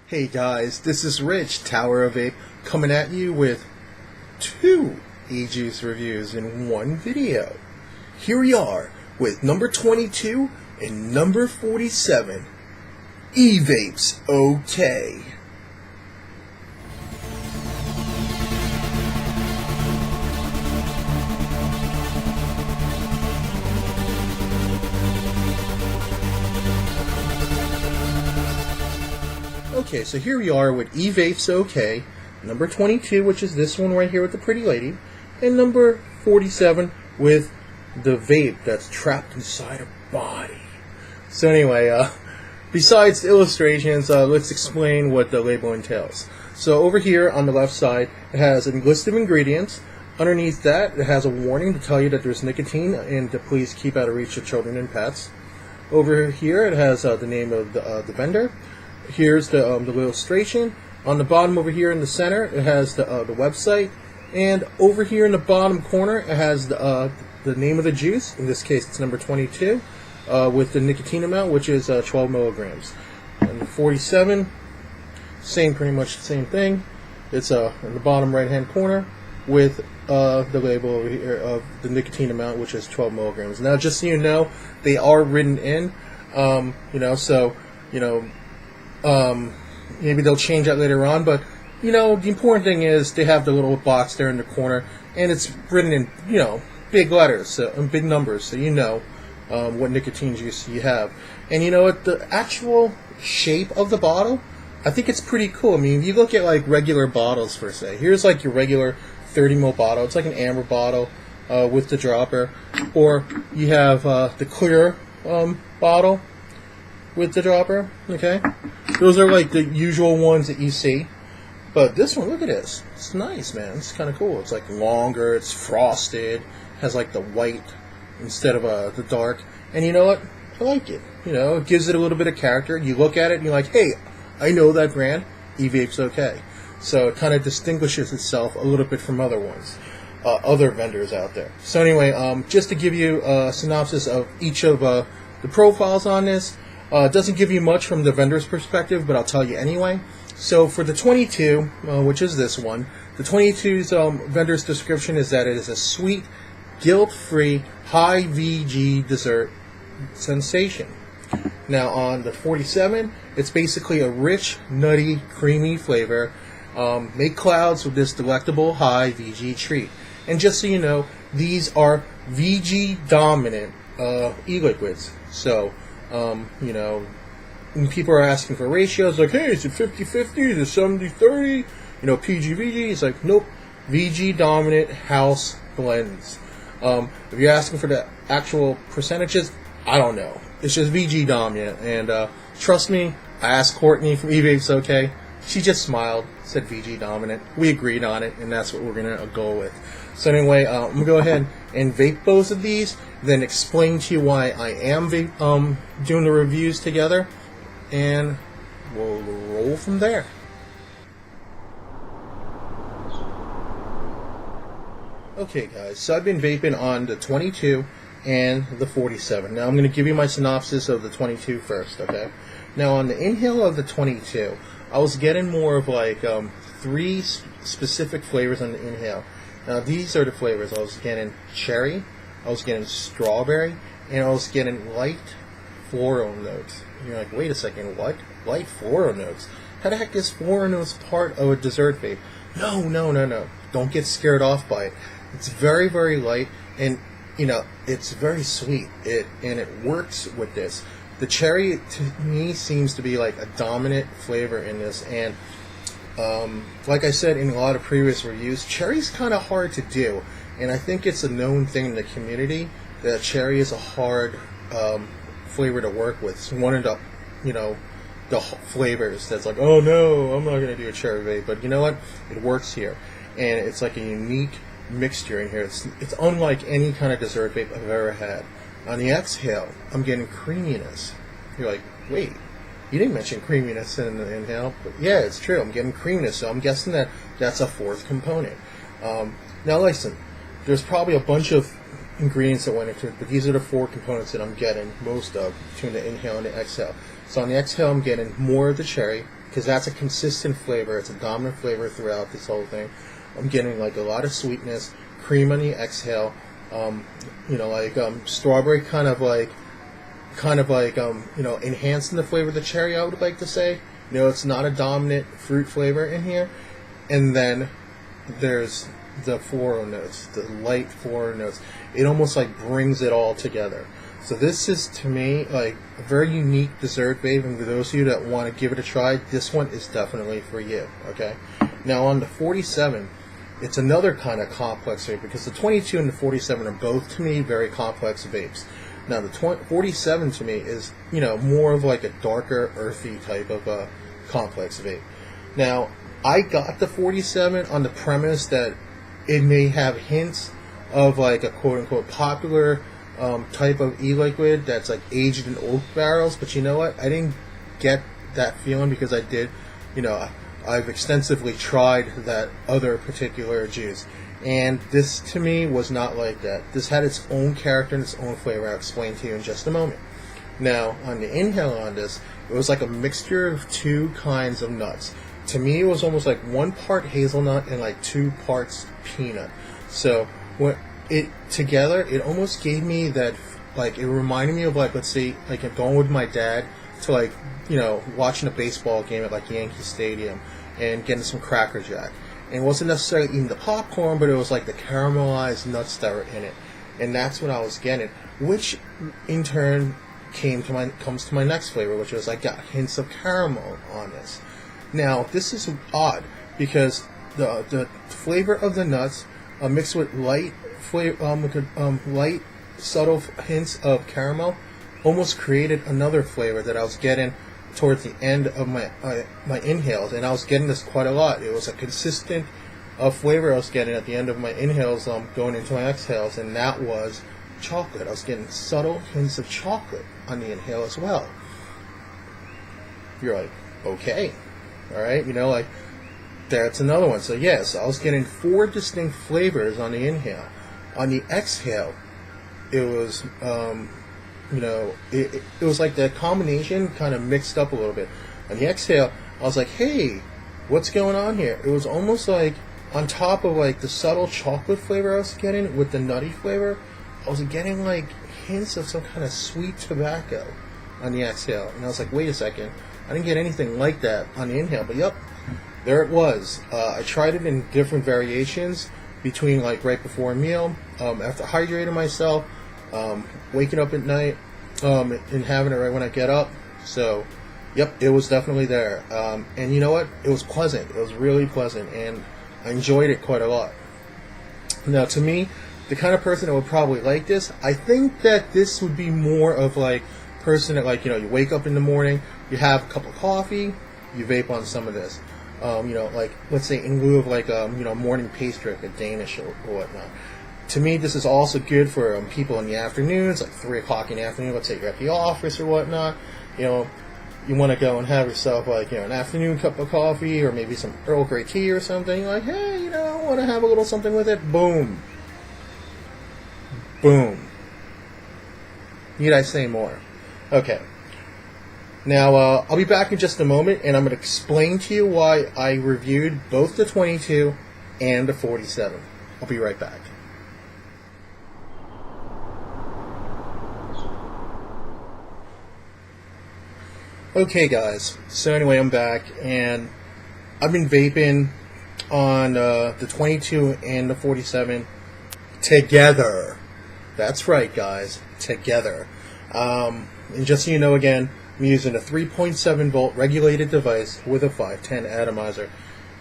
Hey guys, this is Rich, Tower of Vape, coming at you with 2 e-juice reviews in one video. Here we are with number 22 and number 47, eVapesOK. Okay, so here we are with eVapesOK, number 22, which is this one right here with the pretty lady, and number 47 with the vape that's trapped inside a body. So anyway, besides the illustrations, let's explain what the label entails. So over here on the left side, it has a list of ingredients. Underneath that, it has a warning to tell you that there's nicotine and to please keep out of reach of children and pets. Over here, it has the name of the vendor. Here's the illustration. On the bottom over here in the center, it has the website, and over here in the bottom corner, it has the name of the juice. In this case, it's number 22, with the nicotine amount, which is 12 milligrams. And the 47, pretty much the same thing. It's in the bottom right-hand corner with the label over here of the nicotine amount, which is 12 milligrams. Now, just so you know, they are written in, maybe they'll change that later on, but the important thing is they have the little box there in the corner, and it's written in big letters and big numbers, so you know what nicotine juice you have. And you know what, the actual shape of the bottle, I think it's pretty cool. I mean, if you look at like regular bottles per se, here's like your regular 30 ml bottle. It's like an amber bottle with the dropper, or you have the clear bottle with the dropper. Okay, those are like the usual ones that you see, but this one, look at this, it's nice, man. It's kind of cool. It's like longer, it's frosted, has like the white instead of the dark, and you know what, I like it. It gives it a little bit of character. You look at it and you're like, hey, I know that brand, eVapesOK. So it kind of distinguishes itself a little bit from other ones, other vendors out there. So anyway, just to give you a synopsis of each of the profiles on this. It doesn't give you much from the vendor's perspective, but I'll tell you anyway. So for the 22, which is this one, the 22's vendor's description is that it is a sweet, guilt-free, high VG dessert sensation. Now on the 47, it's basically a rich, nutty, creamy flavor. Make clouds with this delectable high VG treat. And just so you know, these are VG dominant e-liquids. So when people are asking for ratios, like, hey, is it 50-50, is it 70-30, PG-VG, it's like, nope, VG dominant house blends. If you're asking for the actual percentages, I don't know. It's just VG dominant, and trust me, I asked Courtney from eVapesOK, she just smiled, said VG dominant. We agreed on it, and that's what we're going to go with. So anyway, I'm going to go ahead and vape both of these, then explain to you why I am doing the reviews together, and we'll roll from there. Okay guys, so I've been vaping on the 22 and the 47. Now I'm going to give you my synopsis of the 22 first, okay? Now on the inhale of the 22, I was getting more of like 3 specific flavors on the inhale. Now these are the flavors. I was getting cherry, I was getting strawberry, and I was getting light floral notes. And you're like, wait a second, what? Light floral notes? How the heck is floral notes part of a dessert vape? No. Don't get scared off by it. It's very, very light, and it's very sweet. It works with this. The cherry to me seems to be like a dominant flavor in this, and like I said in a lot of previous reviews, cherry's kind of hard to do, and I think it's a known thing in the community that cherry is a hard flavor to work with. It's one of the flavors that's like, oh no, I'm not going to do a cherry vape, but you know what? It works here, and it's like a unique mixture in here. It's unlike any kind of dessert vape I've ever had. On the exhale, I'm getting creaminess. You're like, wait, you didn't mention creaminess in the inhale, but yeah, it's true. I'm getting creaminess, so I'm guessing that that's a 4th component. Now listen, there's probably a bunch of ingredients that went into it, but these are the 4 components that I'm getting most of between the inhale and the exhale. So on the exhale, I'm getting more of the cherry, because that's a consistent flavor. It's a dominant flavor throughout this whole thing. I'm getting like a lot of sweetness, cream on the exhale, strawberry enhancing the flavor of the cherry, I would like to say. It's not a dominant fruit flavor in here. And then there's the floral notes, the light floral notes. It almost like brings it all together. So this is, to me, like a very unique dessert vape, and for those of you that want to give it a try, this one is definitely for you, okay? Now on the 47, it's another kind of complex vape, because the 22 and the 47 are both, to me, very complex vapes. Now the 47 to me is, more of like a darker, earthy type of complex vape. Now, I got the 47 on the premise that it may have hints of like a quote-unquote popular type of e-liquid that's like aged in oak barrels, but you know what? I didn't get that feeling, because I did, I've extensively tried that other particular juice, and this to me was not like that. This had its own character and its own flavor. I'll explain to you in just a moment. Now, on the inhale on this, it was like a mixture of two kinds of nuts. To me, it was almost like 1 part hazelnut and like 2 parts peanut. So when it together, it almost gave me that, like, it reminded me of, like, let's say, like going with my dad to, like, watching a baseball game at like Yankee Stadium and getting some Cracker Jack. And it wasn't necessarily eating the popcorn, but it was like the caramelized nuts that were in it, and that's what I was getting, which in turn comes to my next flavor, which was I got hints of caramel on this. Now this is odd, because the flavor of the nuts mixed with light light subtle hints of caramel almost created another flavor that I was getting towards the end of my inhales, and I was getting this quite a lot. It was a consistent flavor I was getting at the end of my inhales going into my exhales, and that was chocolate. I was getting subtle hints of chocolate on the inhale as well. You're like, okay, all right, like that's another one. So yes, I was getting 4 distinct flavors on the inhale. On the exhale, it was it was like that combination kind of mixed up a little bit. On the exhale, I was like, hey, what's going on here? It was almost like on top of like the subtle chocolate flavor I was getting with the nutty flavor, I was getting like hints of some kind of sweet tobacco on the exhale. And I was like, wait a second, I didn't get anything like that on the inhale, but yep, there it was. I tried it in different variations between like right before a meal, after hydrating myself, waking up at night, and having it right when I get up. So, yep, it was definitely there. And you know what? It was pleasant. It was really pleasant, and I enjoyed it quite a lot. Now, to me, the kind of person that would probably like this, I think that this would be more of like person that, like, you wake up in the morning, you have a cup of coffee, you vape on some of this. Like, let's say in lieu of like morning pastry, like a Danish or whatnot. To me, this is also good for people in the afternoons, like 3 o'clock in the afternoon. Let's say you're at the office or whatnot. You want to go and have yourself like an afternoon cup of coffee, or maybe some Earl Grey tea or something. You're like, hey, I want to have a little something with it. Boom, boom. Need I say more? Okay. Now, I'll be back in just a moment, and I'm going to explain to you why I reviewed both the 22 and the 47. I'll be right back. Okay, guys, so anyway, I'm back, and I've been vaping on the 22 and the 47 together. That's right, guys, together. And just so you know, again, I'm using a 3.7 volt regulated device with a 510 atomizer.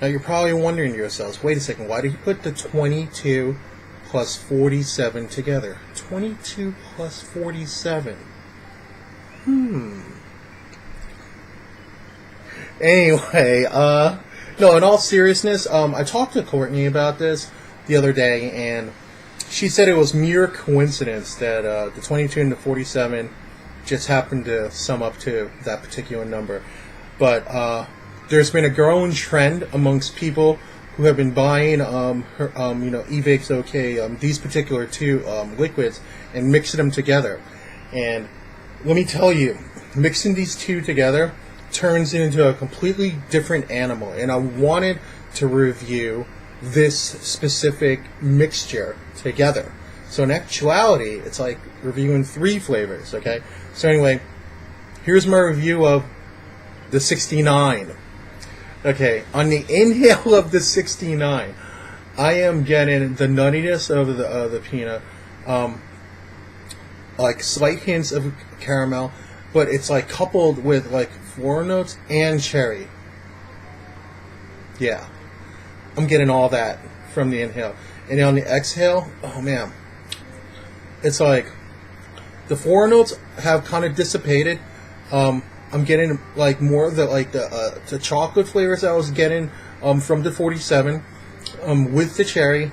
Now you're probably wondering to yourselves, wait a second, why did he put the 22 plus 47 together? 22 plus 47. Anyway, no, in all seriousness, I talked to Courtney about this the other day, and she said it was mere coincidence that the 22 and the 47 just happened to sum up to that particular number. But there's been a growing trend amongst people who have been buying eVapesOK, these particular 2 liquids, and mixing them together. And let me tell you, mixing these 2 together turns into a completely different animal. And I wanted to review this specific mixture together. So in actuality, it's like reviewing 3 flavors, okay? So anyway, here's my review of the 69. Okay, on the inhale of the 69, I am getting the nuttiness of the peanut, like slight hints of caramel, but it's like coupled with like floral notes and cherry. Yeah, I'm getting all that from the inhale. And on the exhale, oh man, it's like the floral notes have kind of dissipated. I'm getting like more of the chocolate flavors I was getting from the 47 with the cherry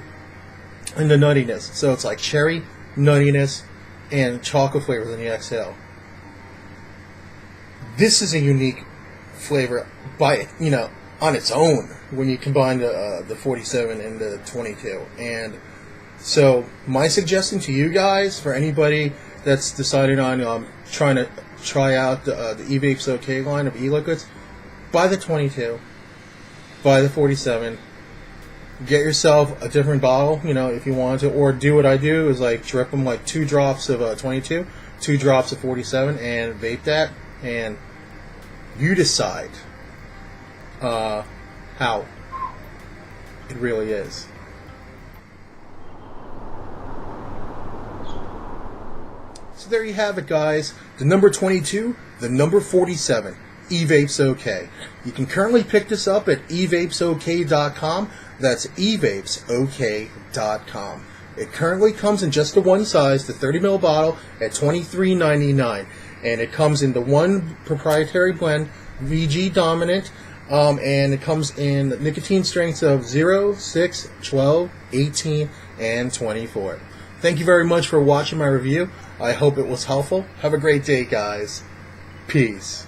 and the nuttiness. So it's like cherry, nuttiness, and chocolate flavors in the exhale. This is a unique flavor on its own when you combine the 47 and the 22. And so my suggestion to you guys, for anybody that's decided on trying to try out the eVapesOK line of e-liquids, buy the 22, buy the 47, get yourself a different bottle, if you want to, or do what I do is like drip them like 2 drops of 22, 2 drops of 47, and vape that, and you decide how it really is. So there you have it, guys. The number 22, the number 47, eVapesOK. You can currently pick this up at eVapesOK.com. That's eVapesOK.com. It currently comes in just the one size, the 30 ml bottle, at $23.99. And it comes in the one proprietary blend, VG Dominant, and it comes in nicotine strengths of 0, 6, 12, 18, and 24. Thank you very much for watching my review. I hope it was helpful. Have a great day, guys. Peace.